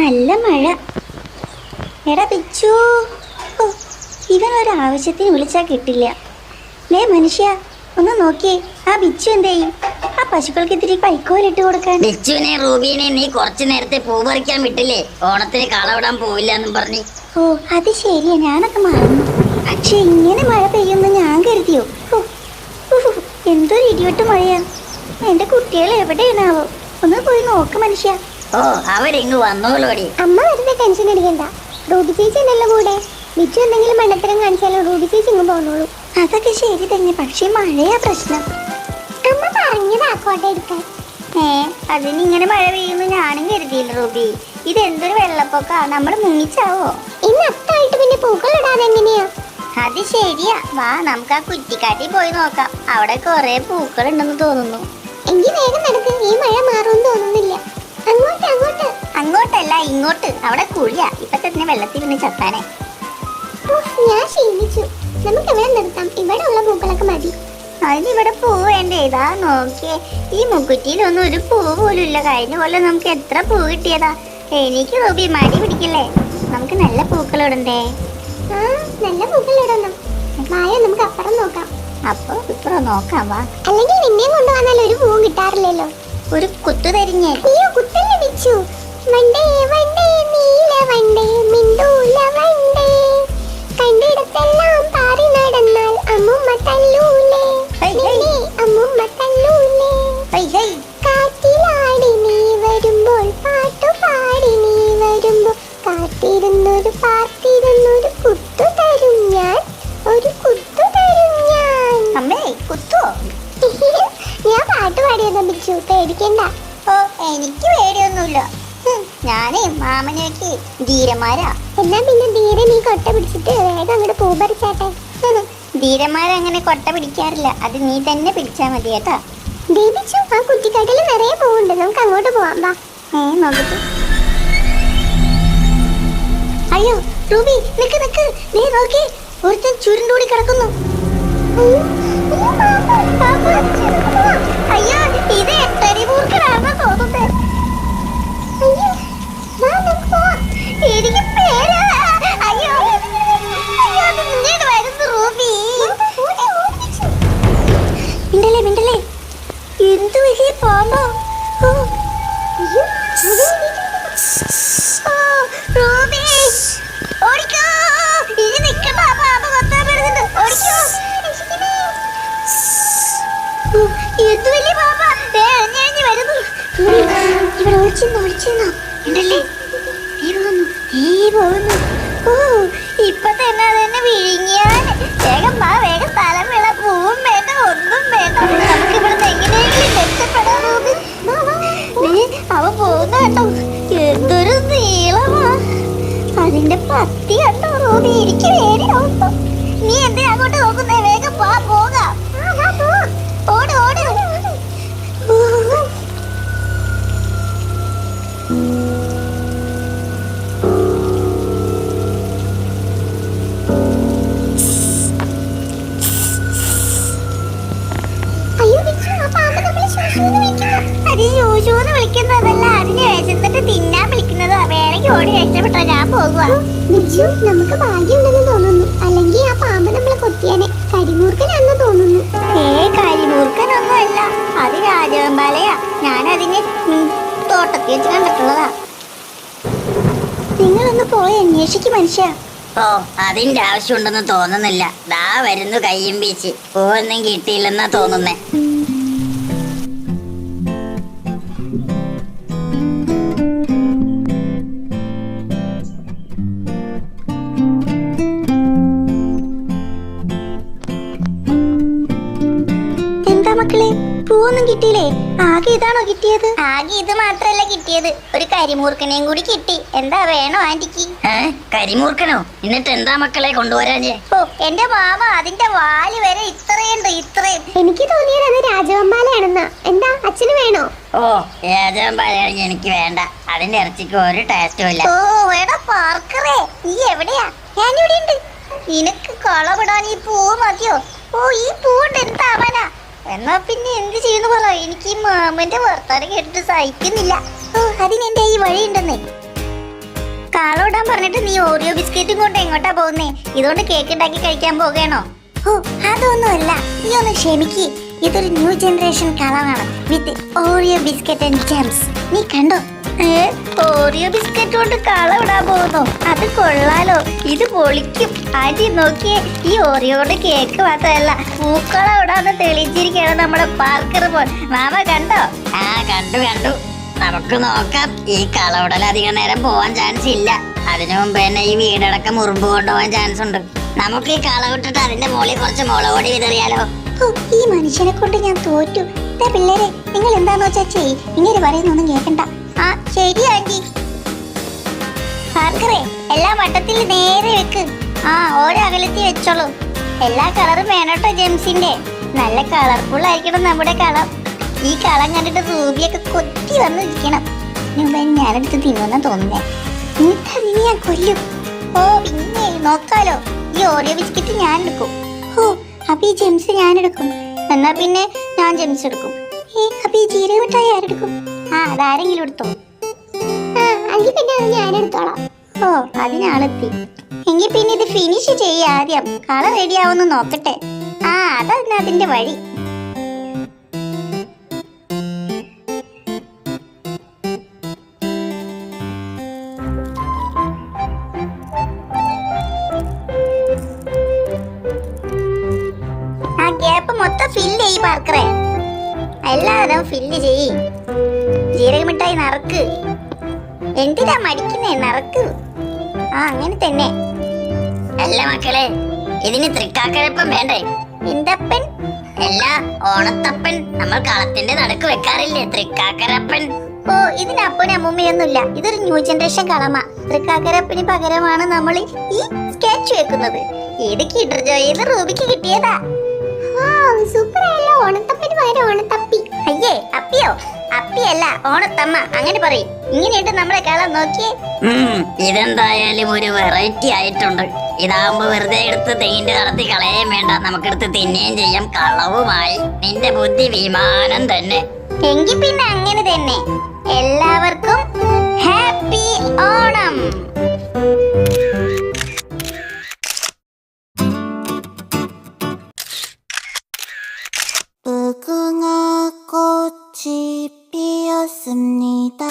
നല്ല മഴ. എടാ പിച്ചു, ഓ ഇവനൊരാവശ്യത്തിന് വിളിച്ചാൽ കിട്ടില്ല. ലേ മനുഷ്യ, ഒന്ന് നോക്കിയേ, ആ ബിച്ചു എന്തേയും? ആ പശുക്കൾക്ക് ഇത്തിരി കൈക്കോലിട്ട് കൊടുക്കാൻ. ബിച്ചുവിനെ റൂബീനെ നീ കുറച്ചു നേരത്തെ പൂ പറിക്കാൻ വിട്ടില്ലേ? ഓണത്തിന് കളവിടാൻ പോവില്ല എന്നും പറഞ്ഞു. ഓ അത് ശരിയാ, ഞാനൊക്കെ മറന്നു. പക്ഷെ ഇങ്ങനെ മഴ പെയ്യുമെന്ന് ഞാൻ കരുതിയോ? എന്തൊരു ഇടിവെട്ട് മഴയാ. എന്റെ കുട്ടികൾ എവിടെയാണാവോ? ഒന്ന് പോയി നോക്ക് മനുഷ്യ. ഓ അവരിങ്ങ് വന്നോളൂടി. അമ്മ വെറുതെ ടെൻഷൻ അടിക്കണ്ട. റൂബി ചേച്ചി ഉണ്ടല്ലോ കൂടെ. ബിച്ചു എന്തെങ്കിലും മണ്ടത്തരം കാണിച്ചാലും റൂബി ചേച്ചി ഇങ്ങ് പോന്നോളൂ. അതൊക്കെ ശരി തന്നെ, പക്ഷെ മഴയാ പ്രശ്നം. അമ്മ പറഞ്ഞതാക്കോട്ടെ എടുക്കാൻ. അതിനിങ്ങനെ മഴ പെയ്യുന്നു ഞാനും കരുതിയില്ല റൂബി. ഇതെന്തൊരു വെള്ളപ്പൊക്കാ, നമ്മള് മുങ്ങിച്ചാവോ? ഇന്ന് അത്തായിട്ട് പിന്നെ പൂക്കൾ ഇടാതെ എങ്ങനെയാ? അത് ശരിയാ, വാ നമുക്ക് ആ കുറ്റിക്കാട്ടിൽ പോയി നോക്കാം. അവിടെ കൊറേ പൂക്കൾ ഉണ്ടെന്ന് തോന്നുന്നു. എങ്കിൽ വേഗം നടക്ക്, ഈ മഴ മാറുമെന്ന് തോന്നുന്നില്ല. അങ്ങോട്ട് അങ്ങോട്ട്. അങ്ങോട്ടല്ല ഇങ്ങോട്ട്, അവിടെ കുഴിയാ. ഇപ്പൊ തന്നെ വെള്ളത്തിൽ പിന്നെ ചത്താനെ. ഞാൻ ക്ഷീണിച്ചു. നമുക്ക് ഇവിടെ നിർത്താം, ഇവിടെ ഉള്ള പൂക്കളൊക്കെ മതി. അതിനിവിടെ പൂ വേണ്ടേ? ഇതാ നോക്കിയേ, ഈ മുക്കുറ്റിയിലൊന്നും ഒരു പൂ പോലും ഇല്ല. കഴിഞ്ഞ പോലെ നമുക്ക് എത്ര പൂ കിട്ടിയതാ. എനിക്ക് റൂബി മടി പിടിക്കില്ലേ, നമുക്ക് നല്ല പൂക്കൾ ഇടണ്ടേ? ആ നല്ല പൂക്കൾ ഇടണം. വായ നമുക്ക് അപ്പുറം നോക്കാം. അപ്പൊ ഇപ്പുറം നോക്കാം, വാ. അല്ലെങ്കിൽ നിന്നെ കൊണ്ടുവന്നാൽ ഒരു പൂവും കിട്ടാറില്ലല്ലോ. ഒരു കുത്തു തരിഞ്ഞേ. അയ്യോ കുത്തല്ലേ ബിച്ചു. വണ്ടേ വണ്ടേ നീല വണ്ടേ മിണ്ടൂല വണ്ടേ, കണ്ടിടത്തെല്ലാം പാറി നടന്നാൽ അമ്മുമ്മ തല്ലൂലേ, അമ്മുമ്മ തല്ലൂലേ. കാറ്റിലാടി നീ വരുമ്പോൾ പാട്ടുപാടി നീ വരുമ്പോൾ കാത്തിരുന്നൊരു പാർത്തിരുന്നൊരു കുത്തു തരും ഞാൻ, ഒരു കുത്തു തരും ഞാൻ. അമ്മേ കുത്തുവോ? ഞാൻ പാട്ട് പാടിയതാ ബിച്ചു, പേടിക്കണ്ട. ഓ എനിക്ക് പേടിയൊന്നുമില്ല. ഞാനേ മാമനൊക്കെ ധീരന്മാരാ. എന്നാ പിന്നെ ധീര നീ കൊട്ട പിടിച്ചിട്ട് വേഗം അങ്ങോട്ട് പൂ പറിച്ചാട്ടെ. ധീരന്മാരങ്ങനെ കൊട്ട പിടിക്കാറില്ല, അത് നീ തന്നെ പിടിച്ചാ മതി കേട്ടാ. ബിച്ചു, ആ കുറ്റിക്കാട്ടിൽ നിറയെ പൂവുണ്ട്, നമുക്ക് അങ്ങോട്ട് പോവാം. വാ. നോക്കട്ടെ. അയ്യോ റൂബി, നിക്ക് നിക്ക്, നീ നോക്കി, ഒരുത്തൻ ചുരുണ്ടൂടി കിടക്കുന്നു. അയ്യോ ഇത് എട്ടരിമൂർക്കനാണെന്ന് തോന്നുന്നേ. എനിക്ക് പേര്. അയ്യോ അയ്യോ, അത് ഇങ്ങോട്ട് വരുന്നു റൂബി. മിണ്ടല്ലേ മിണ്ടല്ലേ, എന്ത് വലിയ പാമ്പോ. റൂബി ഓടിക്കോ, ഇനി നിക്കണ്ട, പാമ്പ് കൊത്താൻ വരുന്നുണ്ട്. ഓടിക്കോ. എന്ത് വലിയ പാമ്പാ, എഴഞ്ഞു വരുന്നു. ഇവിടെ ഒളിച്ചിരുന്നോ ഒളിച്ചിരുന്നോ? ഉണ്ടല്ലേ, നീ പോകുന്നു. ഓ ഇപ്പൊ തന്നെ അതെന്നെ വിഴുങ്ങിയാൽ. വേഗം വാ, വേഗം സ്ഥലം വേണം, പൂവും വേണ്ട ഒന്നും വേണ്ട. നമുക്ക് ഇവിടുന്ന് എങ്ങനെയെങ്കിലും രക്ഷപ്പെടാൻ. അവ പോകുന്ന കേട്ടോ, എന്തൊരു നീളമാ. അതിന്റെ പത്തി കണ്ടോ റൂബി, എനിക്ക് പേടിയാവുന്നു. നീ എന്തിനാ അങ്ങോട്ട് നോക്കുന്നേ? വേഗം വാ, പോകാം. ഓട് ഓട്. ശൂശൂന്ന് വിളിക്കുന്നതല്ല, അതിനെ വിശന്നിട്ട് തിന്നാൻ വിളിക്കുന്നതാ. വേണമെങ്കിൽ ഓടി രക്ഷപ്പെട്ടോ, ഞാൻ പോകുക. നമുക്ക് ഭാഗ്യമുണ്ടെന്ന് തോന്നുന്നു, അല്ലെങ്കിൽ ആ പാമ്പ് നമ്മളെ കൊത്തിയാനെ. കരിമൂർക്കനാണെന്ന് തോന്നുന്നു. കരിമൂർക്കനൊന്നും അല്ല, അത് രാജവെമ്പാലയാ. ഞാനതിനെ തോട്ടത്തിൽ വെച്ച് കണ്ടിട്ടുള്ളതാ. നിങ്ങളൊന്ന് പോയി അന്വേഷിക്കും മനുഷ്യ. ഓ അതിന്റെ ആവശ്യമുണ്ടെന്ന് തോന്നുന്നില്ല. ദാ വരുന്നു കയ്യും വീച്ച്. പൂവൊന്നും കിട്ടിയില്ലെന്നാ തോന്നുന്നേ. മക്കളെ പൂവൊന്നും കിട്ടിയില്ലേ? ആകെ ഇതാണോ കിട്ടിയത്? ആകെ ഇത് മാത്രല്ല കിട്ടിയത്, ഒരു കരിമൂർക്കനെയും കൂടി കിട്ടി. എന്താ വേണോ ആന്റിക്ക്? കരിമൂർക്കനോ? എന്നിട്ട് എന്താ മക്കളെ കൊണ്ടുവരാഞ്ഞേ? ഓ എന്റെ മാമ, അതിന്റെ വാല് വരെ ഇത്രയുണ്ട്, ഇത്രയും. എനിക്ക് തോന്നിയത് അത് രാജവെമ്പാലയാണെന്നാ. എന്താ അച്ഛന് വേണോ? ഓ രാജവെമ്പാലയാണെങ്കിൽ എനിക്ക് വേണ്ട, അതിന്റെ ഇറച്ചിക്ക് ഒരു ടേസ്റ്റും ഇല്ല. ഓ എടാ പാർക്കറേ, നീ എവിടെയാ? ഞാനിവിടെ ഉണ്ട്. നിനക്ക് കളവിടാൻ ഈ പൂവ് മതിയോ? ഓ ഈ പൂവുണ്ട്, എന്താവാനാ? എന്നാ പിന്നെ എന്ത് ചെയ്യുന്നു പറ, എനിക്ക് ഈ മാമന്റെ വർത്താനം കേട്ടിട്ട് സഹിക്കുന്നില്ല. ഓ അതിനെന്റെ ഈ വഴി ഉണ്ടെന്നേ. കാളോടാൻ പറഞ്ഞിട്ട് നീ ഓറിയോ ബിസ്ക്കറ്റും കൊണ്ട് എങ്ങോട്ടാ പോകുന്നേ? ഇതുകൊണ്ട് കേക്ക് ഉണ്ടാക്കി കഴിക്കാൻ പോകണോ? ഓ അതൊന്നുമല്ല, നീ ഒന്ന് ക്ഷമിക്ക്. ഇതൊരു ന്യൂ ജനറേഷൻ കളറാണ് വിത്ത് ഓറിയോ ബിസ്ക്കറ്റ് ആൻഡ് ജെംസ്. നീ കണ്ടോ? ഓറിയോ ബിസ്ക്കറ്റ് കൊണ്ട് കള ഇടാൻ പോകുന്നു? അത് കൊള്ളാലോ, ഇത് പൊളിക്കും. ആന്റി നോക്കിയേ, ഈ ഓറിയോയുടെ കേക്ക് മാത്രമല്ല പൂക്കള ഇടാന്ന് തെളിയിച്ചിരിക്കുകയാണ് നമ്മുടെ പാർക്കർ പോൽ. മാമ കണ്ടോ? ആ കണ്ടു കണ്ടു. നമുക്ക് നോക്കാം. ഈ കളവുടൽ അധികം നേരം പോവാൻ ചാൻസ് ഇല്ല. അതിനു മുമ്പ് തന്നെ ഈ വീടടക്കം മുറിമ്പ് കൊണ്ടുപോകാൻ ചാൻസ് ഉണ്ട്. നമുക്ക് ഈ കളവിട്ടിട്ട് അതിന്റെ മുകളിൽ കുറച്ച് മുളക് പൊടി വിതറിയാലോ? ഈ മനുഷ്യനെ കൊണ്ട് ഞാൻ തോറ്റു. പിള്ളേരെ, നിങ്ങൾ എന്താന്ന് വെച്ചാ ചെയ്. ഇങ്ങനെ പറയുന്നൊന്നും കേൾക്കണ്ട. ആ ശരി ആന്റി. പാർക്കറെ, എല്ലാ വട്ടത്തിൽ നേരെ വെക്ക്. ആ ഓരോ അകലത്തിൽ വെച്ചോളൂ. എല്ലാ കളറും വേണോട്ടോ ജെംസിന്റെ. നല്ല കളർഫുൾ ആയിരിക്കണം നമ്മുടെ കളം. ഈ കളം കണ്ടിട്ട് റൂബിയൊക്കെ കൊത്തി വന്നിരിക്കണം. ഞാനെടുത്ത് തിന്നുന്ന തോന്നുന്നേ. നീ ഞാൻ കൊല്ലും. ഓ പിന്നെ നോക്കാലോ. ഈ ഓറിയോ ബിസ്ക്കറ്റ് ഞാൻ എടുക്കും. ഓ അപ്പൊ ഈ ജെംസ് ഞാൻ എടുക്കും. എന്നാ പിന്നെ ഞാൻ ജെംസ് എടുക്കും. അപ്പൊ ഈ ജീരക മിഠായി ആരെടുക്കും? ആ അതാരെങ്കിലും എടുത്തോ. എങ്കിൽ പിന്നെ അത് ഞാൻ എടുത്തോളാം. ഓ അതിനാളെത്തി. എങ്കിൽ പിന്നെ ഇത് ഫിനിഷ് ചെയ്യ ആദ്യം. കളർ റെഡി ആവുമെന്ന് നോക്കട്ടെ. ആ അതന്നെ അതിന്റെ വഴി. ആ ഗ്യാപ്പ് മൊത്തം ഫില്ല് ചെയ്യ് പാർക്കറെ. എല്ലാവരും ഫില്ല് ചെയ്യ്. ജീരക മിഠായി നറുക്ക്. എന്തിനാ മടിക്കുന്നേ? നറുക്ക്. ആ അങ്ങനെ തന്നെ. അല്ല മക്കളെ, ഇതിന് തൃക്കാക്കരപ്പൻ വേണ്ടേ? എന്തപ്പൻ? അല്ല, ഓണത്തപ്പൻ. നമ്മൾ കളത്തിന്റെ നടുക്ക് വെക്കാറില്ലേ തൃക്കാക്കരപ്പൻ? ഓ ഇതിന് അപ്പനും അമ്മൂമ്മയൊന്നുമില്ല. ഇതൊരു ന്യൂ ജനറേഷൻ കളമ. തൃക്കാക്കരപ്പന് പകരമാണ് നമ്മൾ ഈ സ്കെച്ച് വെക്കുന്നത്. ഇത് കിഡർ ജോയിന്ന് റൂബിക്ക് കിട്ടിയതാ. സൂപ്പർ ആയല്ലോ. ഓണത്തപ്പിന് പകരം ഓണത്തപ്പി. അയ്യേ അപ്പിയോ? അപ്പിയല്ല, ഓണത്തമ്മ. അങ്ങനെ പറയും. ഇങ്ങനെയുണ്ട് നമ്മളെ കളം നോക്കിയേ. ഇതെന്തായാലും ഒരു വെറൈറ്റി ആയിട്ടുണ്ട്. ഇതാവുമ്പോ വെറുതെ എടുത്ത് തെങ്ങിന്റെ നടത്തി കളയാൻ വേണ്ട, നമുക്കെടുത്ത് തിന്നുകയും ചെയ്യാം. കളവുമായി നിന്റെ ബുദ്ധി വിമാനം തന്നെ. എങ്കിൽ പിന്നെ അങ്ങനെ തന്നെ. എല്ലാവർക്കും ഹാപ്പി ഓണം. 무궁화 꽃이 피었습니다.